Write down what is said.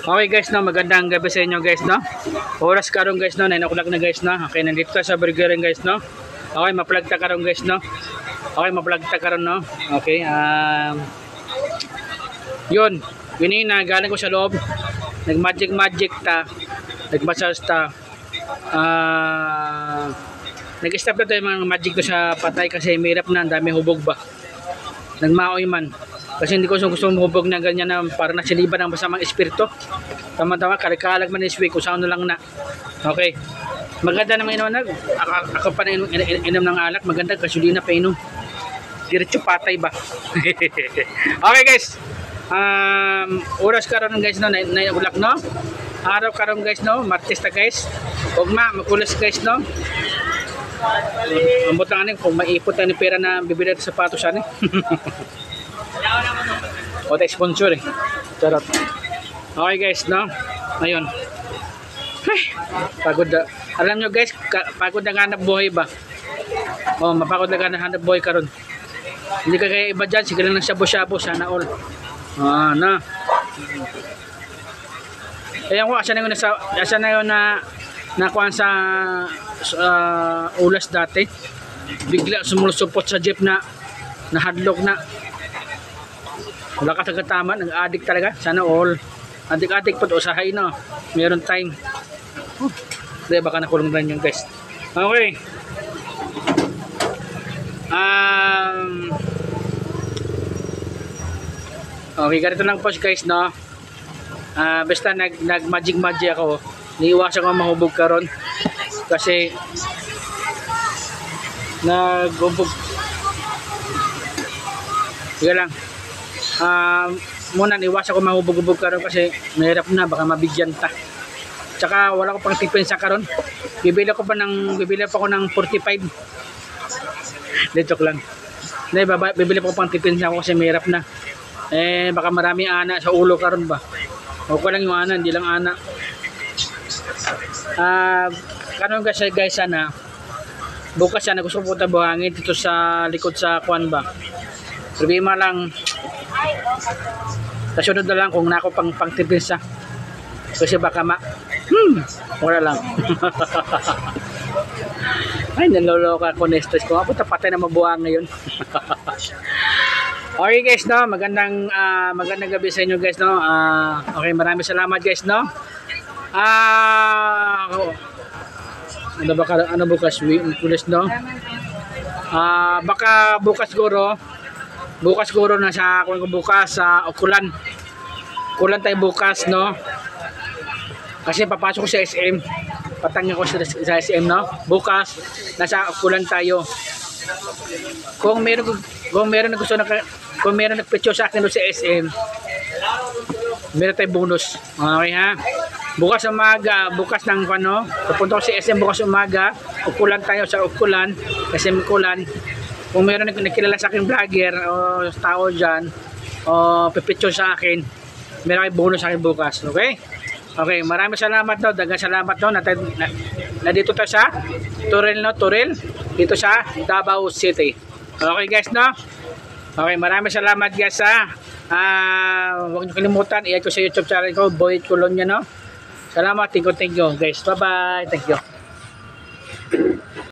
Okay guys, no, magandang gabi sa inyo guys, no. Oras karon guys, no, 9 o'clock na guys, no. Okay, nandito tayo sa burgerin guys, no. Okay, ma-plug ta karon guys, no. Okay, ma-plug ta karon, no. Okay, yun, na galing ko sa loob. Nag-magic ta. Nag-massage ta. Nag-stop na tayo mga magic to sa patay kasi mirap na, ang dami hubog ba. Nagmaoy man. Kasi hindi ko gusto humubog na ganyan na para nasiliban ng masamang espiritu. Tama-tama, kalikalag man is week, kung saan lang na. Okay. Maganda naman inom. Ako pa na inom ng alak. Maganda, kasulina pa inom. Diretso patay ba? Okay guys. Oras karon guys, no, 9 o'clock, no. Araw karon guys, no. Martes ta guys. Ugma, makulis guys, no. Ang butang anin, kung maipot tayo ng pera na bibili ng sapatos yan eh. O tayo sponsor eh. Charot. Okay guys, no. Ayun. Ay, pagod na. Alam nyo guys, pagod na ganap buhay ba? O, mapagod na ganap buhay karon. Hindi ka kaya iba dyan, sige lang ng shabu-shabu, sana all. Na. Ayan ko, asa na yun na nakuha sa ulas dati. Bigla sumulusupot sa jeep na nahadlok na. Wala ka taga-tama, nag-addict talaga. Sana all. Adik-adik po, usahay na. Meron time. Hindi, baka nakulong rin yung guys. Okay. Okay, ganito lang po guys, no. Basta nag-magic ako. Niiwasan ko mahubog karon kasi naghubog. Sige lang. Muna niiwasan ko mahubog-hubog karon kasi mahirap na, baka mabigyan ta. Tsaka wala ko pang tipensa karon. Bibili pa ako ng 45. Dito lang. Bibili pa ko pang tipensa ako kasi mahirap na. Baka marami ana sa ulo karon ba. Okay lang yung ana, hindi lang ana. Karon guys, sana bukas sana gusto ko punta buhangin dito sa likod sa kuan ba. Problema lang kasunod na lang kung nako pang tipensa. Kasi baka wala lang. Ay, naloloka ko, na-stress ko. Ako tapatay na mabuhang ngayon. Okay guys, no, magandang gabi sa inyo guys, no. Okay, maraming salamat guys, no. Ano bukas pulis, no. Baka bukas guro na sa bukas sa ukulan tayo bukas, no. Kasi papasok ko sa SM, patangin ko sa SM, no. Bukas nasa ukulan tayo. Kung meron nagpetyo sa akin doon sa SM, meron tayong bonus. Okay ha? Bukas umaga, bukas ng ano, pupunta ko sa SM bukas umaga, ukulan tayo sa ukulan, SM ukulan. Kung meron nagkilala sa akin vlogger o tao dyan, o pipetyo sa akin, meron tayong bonus sa akin bukas. Okay? Okay, maraming salamat daw, dagang salamat daw na dito tayo sa Turil, dito sa Davao City. Okay guys, no? Okay, maraming salamat guys ha. Huwag niyo kalimutan, i-add ko sa YouTube channel ko, Boy Colonia, no? Salamat, thank you guys. Bye-bye. Thank you.